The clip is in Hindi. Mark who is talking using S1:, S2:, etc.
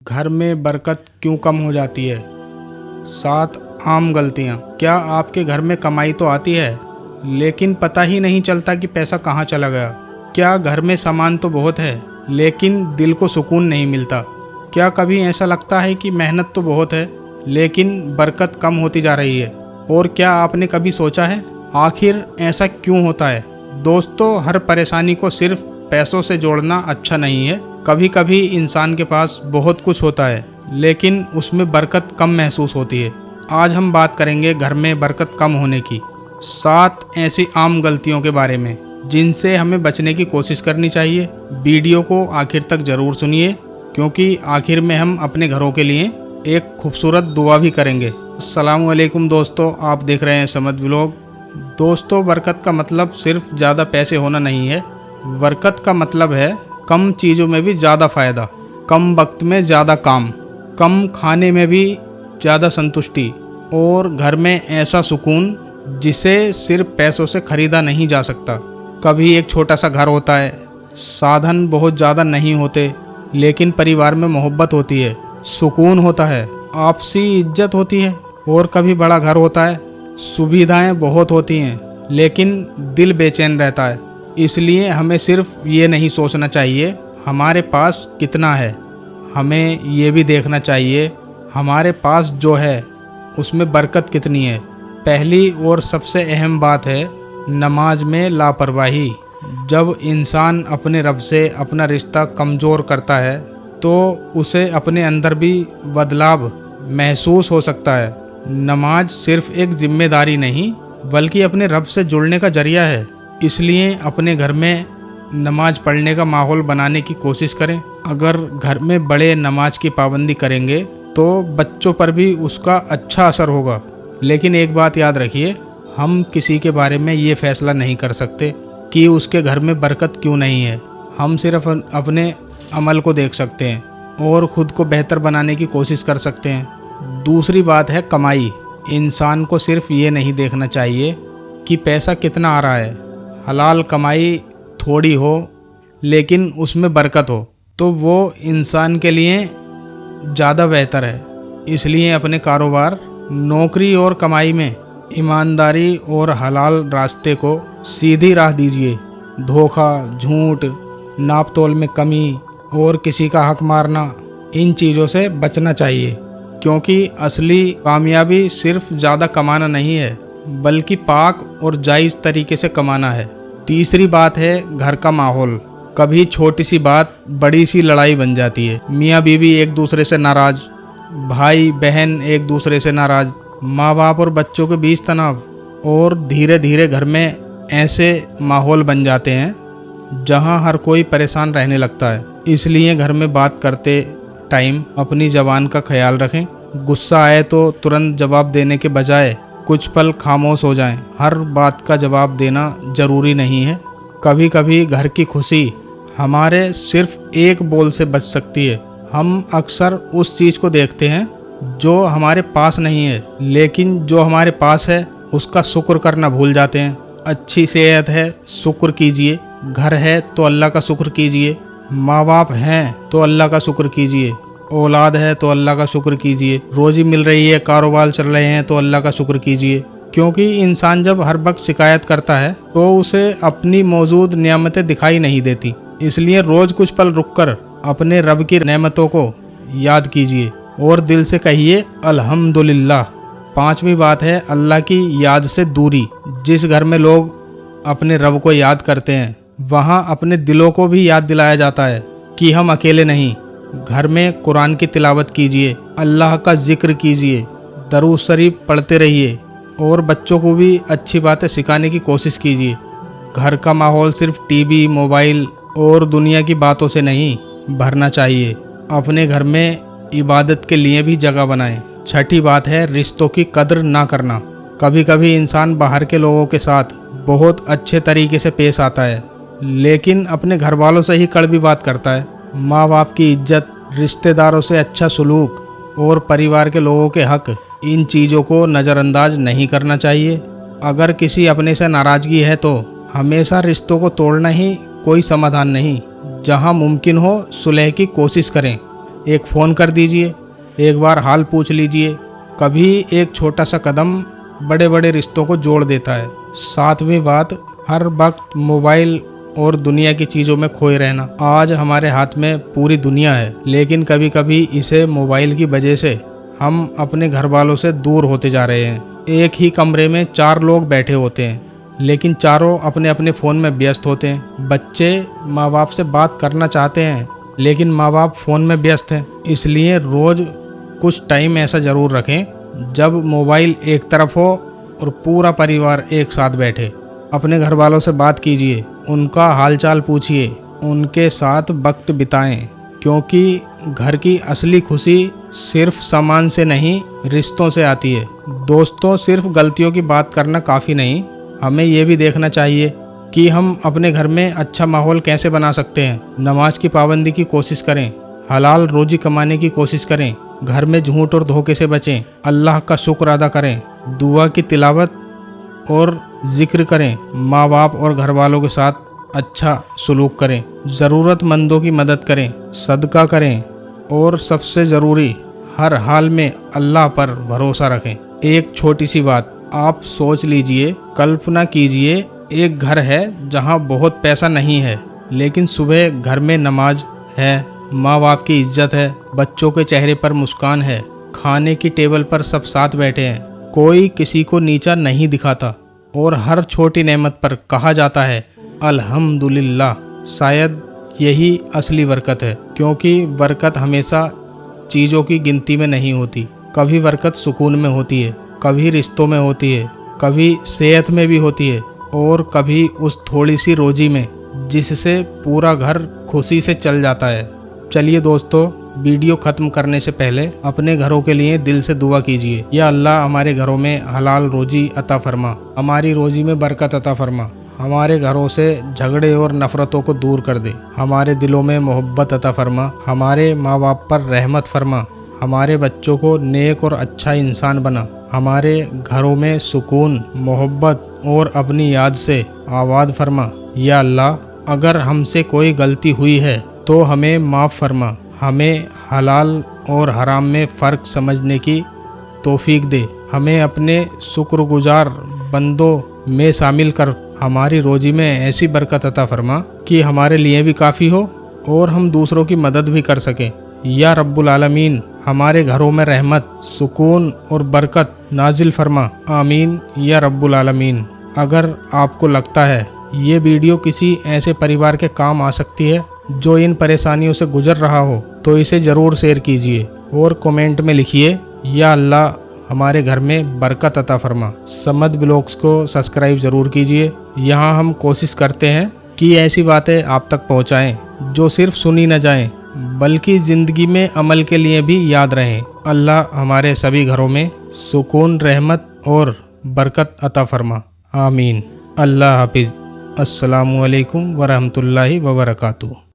S1: घर में बरकत क्यों कम हो जाती है? 7 आम गलतियाँ। क्या आपके घर में कमाई तो आती है, लेकिन पता ही नहीं चलता कि पैसा कहाँ चला गया? क्या घर में सामान तो बहुत है, लेकिन दिल को सुकून नहीं मिलता? क्या कभी ऐसा लगता है कि मेहनत तो बहुत है, लेकिन बरकत कम होती जा रही है? और क्या आपने कभी सोचा है, आखिर ऐसा क्यों होता है? दोस्तों, हर परेशानी को सिर्फ पैसों से जोड़ना अच्छा नहीं है। कभी कभी इंसान के पास बहुत कुछ होता है, लेकिन उसमें बरकत कम महसूस होती है। आज हम बात करेंगे घर में बरकत कम होने की 7 ऐसी आम गलतियों के बारे में, जिनसे हमें बचने की कोशिश करनी चाहिए। वीडियो को आखिर तक जरूर सुनिए, क्योंकि आखिर में हम अपने घरों के लिए एक खूबसूरत दुआ भी करेंगे। अस्सलाम वालेकुम दोस्तों, आप देख रहे हैं समद व्लॉग। दोस्तों, बरकत का मतलब सिर्फ ज़्यादा पैसे होना नहीं है। बरकत का मतलब है कम चीज़ों में भी ज़्यादा फ़ायदा, कम वक्त में ज़्यादा काम, कम खाने में भी ज़्यादा संतुष्टि, और घर में ऐसा सुकून जिसे सिर्फ पैसों से ख़रीदा नहीं जा सकता। कभी एक छोटा सा घर होता है, साधन बहुत ज़्यादा नहीं होते, लेकिन परिवार में मोहब्बत होती है, सुकून होता है, आपसी इज्जत होती है। और कभी बड़ा घर होता है, सुविधाएं बहुत होती हैं, लेकिन दिल बेचैन रहता है। इसलिए हमें सिर्फ ये नहीं सोचना चाहिए हमारे पास कितना है, हमें ये भी देखना चाहिए हमारे पास जो है उसमें बरकत कितनी है। पहली और सबसे अहम बात है नमाज में लापरवाही। जब इंसान अपने रब से अपना रिश्ता कमज़ोर करता है, तो उसे अपने अंदर भी बदलाव महसूस हो सकता है। नमाज सिर्फ एक जिम्मेदारी नहीं, बल्कि अपने रब से जुड़ने का जरिया है। इसलिए अपने घर में नमाज पढ़ने का माहौल बनाने की कोशिश करें। अगर घर में बड़े नमाज की पाबंदी करेंगे, तो बच्चों पर भी उसका अच्छा असर होगा। लेकिन एक बात याद रखिए, हम किसी के बारे में ये फैसला नहीं कर सकते कि उसके घर में बरकत क्यों नहीं है। हम सिर्फ अपने अमल को देख सकते हैं और ख़ुद को बेहतर बनाने की कोशिश कर सकते हैं। दूसरी बात है कमाई। इंसान को सिर्फ ये नहीं देखना चाहिए कि पैसा कितना आ रहा है। हलाल कमाई थोड़ी हो, लेकिन उसमें बरकत हो, तो वो इंसान के लिए ज़्यादा बेहतर है। इसलिए अपने कारोबार, नौकरी और कमाई में ईमानदारी और हलाल रास्ते को सीधी राह दीजिए। धोखा, झूठ, नाप तोल में कमी और किसी का हक मारना, इन चीज़ों से बचना चाहिए, क्योंकि असली कामयाबी सिर्फ ज़्यादा कमाना नहीं है, बल्कि पाक और जायज़ तरीके से कमाना है। तीसरी बात है घर का माहौल। कभी छोटी सी बात बड़ी सी लड़ाई बन जाती है। मियाँ बीवी एक दूसरे से नाराज़, भाई बहन एक दूसरे से नाराज़, माँ बाप और बच्चों के बीच तनाव, और धीरे धीरे घर में ऐसे माहौल बन जाते हैं जहाँ हर कोई परेशान रहने लगता है। इसलिए घर में बात करते टाइम अपनी ज़बान का ख्याल रखें। गुस्सा आए तो तुरंत जवाब देने के बजाय कुछ पल खामोश हो जाएं। हर बात का जवाब देना ज़रूरी नहीं है। कभी कभी घर की खुशी हमारे सिर्फ एक बोल से बच सकती है। हम अक्सर उस चीज़ को देखते हैं जो हमारे पास नहीं है, लेकिन जो हमारे पास है उसका शुक्र करना भूल जाते हैं। अच्छी सेहत है, शुक्र कीजिए। घर है तो अल्लाह का शुक्र कीजिए। माँ बाप हैं तो अल्लाह का शुक्र कीजिए। औलाद है तो अल्लाह का शुक्र कीजिए। रोज़ी मिल रही है, कारोबार चल रहे हैं तो अल्लाह का शुक्र कीजिए। क्योंकि इंसान जब हर वक्त शिकायत करता है, तो उसे अपनी मौजूद नेमतें दिखाई नहीं देती। इसलिए रोज़ कुछ पल रुककर अपने रब की नेमतों को याद कीजिए और दिल से कहिए अल्हम्दुलिल्लाह। पांचवी बात है अल्लाह की याद से दूरी। जिस घर में लोग अपने रब को याद करते हैं, वहाँ अपने दिलों को भी याद दिलाया जाता है कि हम अकेले नहीं। घर में कुरान की तिलावत कीजिए, अल्लाह का जिक्र कीजिए, दरूद शरीफ पढ़ते रहिए, और बच्चों को भी अच्छी बातें सिखाने की कोशिश कीजिए। घर का माहौल सिर्फ टीवी, मोबाइल और दुनिया की बातों से नहीं भरना चाहिए। अपने घर में इबादत के लिए भी जगह बनाएं। छठी बात है रिश्तों की कद्र ना करना। कभी कभी इंसान बाहर के लोगों के साथ बहुत अच्छे तरीके से पेश आता है, लेकिन अपने घर वालों से ही कड़वी बात करता है। माँ बाप की इज्जत, रिश्तेदारों से अच्छा सलूक और परिवार के लोगों के हक, इन चीज़ों को नज़रअंदाज नहीं करना चाहिए। अगर किसी अपने से नाराज़गी है, तो हमेशा रिश्तों को तोड़ना ही कोई समाधान नहीं। जहां मुमकिन हो सुलह की कोशिश करें। एक फ़ोन कर दीजिए, एक बार हाल पूछ लीजिए। कभी एक छोटा सा कदम बड़े बड़े रिश्तों को जोड़ देता है। सातवीं बात, हर वक्त मोबाइल और दुनिया की चीज़ों में खोए रहना। आज हमारे हाथ में पूरी दुनिया है, लेकिन कभी कभी इसे मोबाइल की वजह से हम अपने घर वालों से दूर होते जा रहे हैं। एक ही कमरे में 4 लोग बैठे होते हैं, लेकिन चारों अपने अपने फ़ोन में व्यस्त होते हैं। बच्चे माँ बाप से बात करना चाहते हैं, लेकिन माँ बाप फ़ोन में व्यस्त हैं। इसलिए रोज़ कुछ टाइम ऐसा ज़रूर रखें जब मोबाइल एक तरफ हो और पूरा परिवार एक साथ बैठे। अपने घर वालों से बात कीजिए, उनका हालचाल पूछिए, उनके साथ वक्त बिताएं, क्योंकि घर की असली खुशी सिर्फ सामान से नहीं, रिश्तों से आती है। दोस्तों, सिर्फ गलतियों की बात करना काफ़ी नहीं, हमें ये भी देखना चाहिए कि हम अपने घर में अच्छा माहौल कैसे बना सकते हैं। नमाज की पाबंदी की कोशिश करें, हलाल रोजी कमाने की कोशिश करें, घर में झूठ और धोखे से बचें, अल्लाह का शुक्र अदा करें, दुआ की तिलावत और जिक्र करें, माँ बाप और घर वालों के साथ अच्छा सलूक करें, ज़रूरतमंदों की मदद करें, सदका करें और सबसे ज़रूरी, हर हाल में अल्लाह पर भरोसा रखें। एक छोटी सी बात, आप सोच लीजिए, कल्पना कीजिए, एक घर है जहाँ बहुत पैसा नहीं है, लेकिन सुबह घर में नमाज है, माँ बाप की इज्जत है, बच्चों के चेहरे पर मुस्कान है, खाने की टेबल पर सब साथ बैठे हैं, कोई किसी को नीचा नहीं दिखाता और हर छोटी नेमत पर कहा जाता है अल्हम्दुलिल्लाह। शायद यही असली बरकत है, क्योंकि बरकत हमेशा चीज़ों की गिनती में नहीं होती। कभी बरकत सुकून में होती है, कभी रिश्तों में होती है, कभी सेहत में भी होती है और कभी उस थोड़ी सी रोजी में जिससे पूरा घर खुशी से चल जाता है। चलिए दोस्तों, वीडियो ख़त्म करने से पहले अपने घरों के लिए दिल से दुआ कीजिए, या अल्लाह हमारे घरों में हलाल रोजी अता फरमा, हमारी रोजी में बरकत अता फरमा, हमारे घरों से झगड़े और नफ़रतों को दूर कर दे, हमारे दिलों में मोहब्बत अता फरमा, हमारे माँ बाप पर रहमत फरमा, हमारे बच्चों को नेक और अच्छा इंसान बना, हमारे घरों में सुकून, मोहब्बत और अपनी याद से आबाद फरमा। या अल्लाह, अगर हमसे कोई गलती हुई है तो हमें माफ़ फरमा, हमें हलाल और हराम में फ़र्क समझने की तौफीक दे, हमें अपने शुक्रगुजार बंदों में शामिल कर, हमारी रोजी में ऐसी बरकत अता फरमा कि हमारे लिए भी काफ़ी हो और हम दूसरों की मदद भी कर सकें। या रब्बुल आलमीन, हमारे घरों में रहमत, सुकून और बरकत नाजिल फरमा। आमीन या रब्बुल आलमीन। अगर आपको लगता है ये वीडियो किसी ऐसे परिवार के काम आ सकती है जो इन परेशानियों से गुजर रहा हो, तो इसे ज़रूर शेयर कीजिए और कमेंट में लिखिए या अल्लाह हमारे घर में बरकत अता फरमा। समद ब्लॉग्स को सब्सक्राइब ज़रूर कीजिए। यहाँ हम कोशिश करते हैं कि ऐसी बातें आप तक पहुँचाएँ जो सिर्फ सुनी न जाएं, बल्कि ज़िंदगी में अमल के लिए भी याद रहें। अल्लाह हमारे सभी घरों में सुकून, रहमत और बरकत अता फरमा। आमीन। अल्लाह हाफिज़। अस्सलामु अलैकुम वरहमतुल्लाहि वबरकातुहू।